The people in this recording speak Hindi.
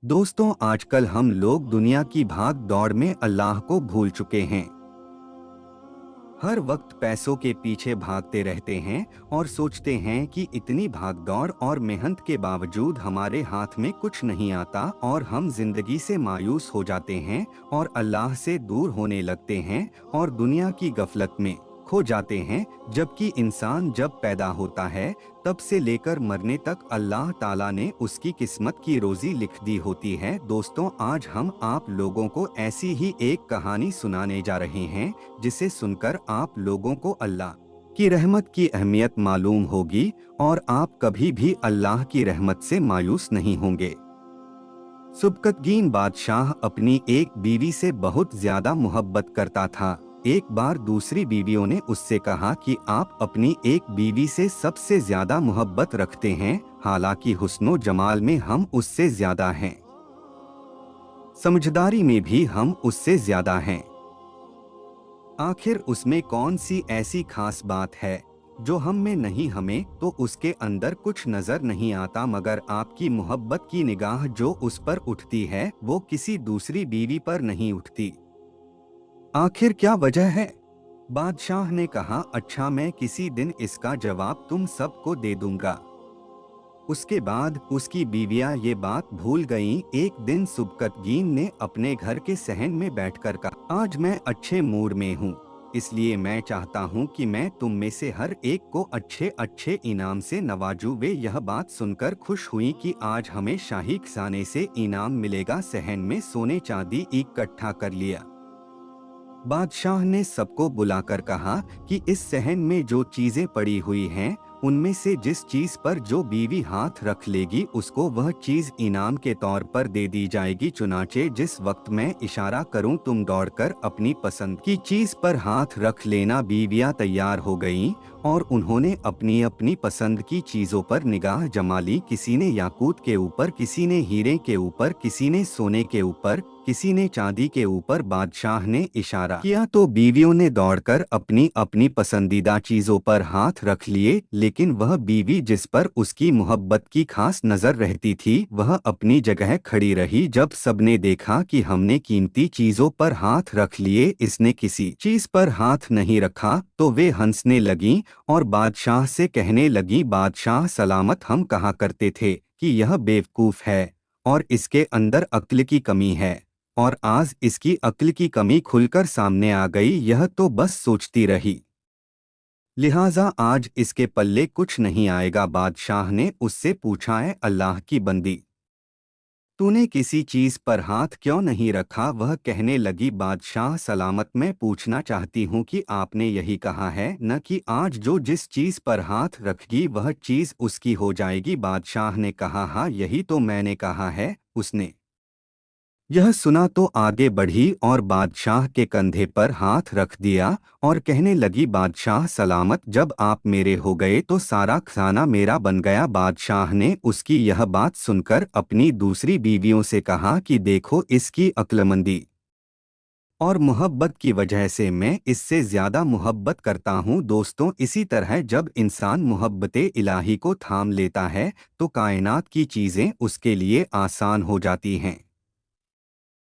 दोस्तों, आजकल हम लोग दुनिया की भाग दौड़ में अल्लाह को भूल चुके हैं। हर वक्त पैसों के पीछे भागते रहते हैं और सोचते हैं कि इतनी भाग दौड़ और मेहनत के बावजूद हमारे हाथ में कुछ नहीं आता और हम जिंदगी से मायूस हो जाते हैं और अल्लाह से दूर होने लगते हैं और दुनिया की गफलत में खो जाते हैं। जबकि इंसान जब पैदा होता है तब से लेकर मरने तक अल्लाह ताला ने उसकी किस्मत की रोजी लिख दी होती है। दोस्तों, आज हम आप लोगों को ऐसी ही एक कहानी सुनाने जा रहे हैं जिसे सुनकर आप लोगों को अल्लाह की रहमत की अहमियत मालूम होगी और आप कभी भी अल्लाह की रहमत से मायूस नहीं होंगे। सुबकतगीन बादशाह अपनी एक बीवी से बहुत ज्यादा मोहब्बत करता था। एक बार दूसरी बीवियों ने उससे कहा कि आप अपनी एक बीवी से सबसे ज्यादा मोहब्बत रखते हैं, हालांकि हुस्नो जमाल में हम उससे ज्यादा हैं, समझदारी में भी हम उससे ज्यादा हैं। आखिर उसमें कौन सी ऐसी खास बात है जो हम में नहीं? हमें तो उसके अंदर कुछ नजर नहीं आता, मगर आपकी मोहब्बत की निगाह जो उस पर उठती है वो किसी दूसरी बीवी पर नहीं उठती। आखिर क्या वजह है? बादशाह ने कहा, अच्छा, मैं किसी दिन इसका जवाब तुम सबको दे दूंगा। उसके बाद उसकी बीवियां ये बात भूल गईं। एक दिन सुबकतगीन ने अपने घर के सहन में बैठकर कहा, आज मैं अच्छे मूड में हूँ, इसलिए मैं चाहता हूँ कि मैं तुम में से हर एक को अच्छे अच्छे इनाम से नवाजूं। वे यह बात सुनकर खुश हुई कि आज हमें शाही खजाने से इनाम मिलेगा। सहन में सोने चांदी इकट्ठा कर लिया। बादशाह ने सबको बुलाकर कहा कि इस सहन में जो चीजें पड़ी हुई हैं उनमें से जिस चीज पर जो बीवी हाथ रख लेगी उसको वह चीज इनाम के तौर पर दे दी जाएगी। चुनाचे जिस वक्त मैं इशारा करूं तुम दौड़कर अपनी पसंद की चीज पर हाथ रख लेना। बीवियां तैयार हो गईं और उन्होंने अपनी अपनी पसंद की चीजों पर निगाह जमा ली। किसी ने याकूत के ऊपर, किसी ने हीरे के ऊपर, किसी ने सोने के ऊपर, किसी ने चांदी के ऊपर। बादशाह ने इशारा किया तो बीवियों ने दौड़कर अपनी अपनी पसंदीदा चीजों पर हाथ रख लिए, लेकिन वह बीवी जिस पर उसकी मोहब्बत की खास नजर रहती थी वह अपनी जगह खड़ी रही। जब सबने देखा कि हमने कीमती चीजों पर हाथ रख लिए, इसने किसी चीज पर हाथ नहीं रखा, तो वे हंसने लगीं और बादशाह से कहने लगी, बादशाह सलामत, हम कहा करते थे कि यह बेवकूफ है और इसके अंदर अक्ल की कमी है, और आज इसकी अक्ल की कमी खुलकर सामने आ गई। यह तो बस सोचती रही, लिहाजा आज इसके पल्ले कुछ नहीं आएगा। बादशाह ने उससे पूछा, है अल्लाह की बंदी, तूने किसी चीज पर हाथ क्यों नहीं रखा? वह कहने लगी, बादशाह सलामत, मैं पूछना चाहती हूँ कि आपने यही कहा है न कि आज जो जिस चीज पर हाथ रखेगी वह चीज उसकी हो जाएगी। बादशाह ने कहा, हाँ, यही तो मैंने कहा है। उसने यह सुना तो आगे बढ़ी और बादशाह के कंधे पर हाथ रख दिया और कहने लगी, बादशाह सलामत, जब आप मेरे हो गए तो सारा खजाना मेरा बन गया। बादशाह ने उसकी यह बात सुनकर अपनी दूसरी बीवियों से कहा कि देखो, इसकी अक्लमंदी और मोहब्बत की वजह से मैं इससे ज्यादा मोहब्बत करता हूँ। दोस्तों, इसी तरह जब इंसान मोहब्बते इलाही को थाम लेता है तो कायनात की चीजें उसके लिए आसान हो जाती हैं।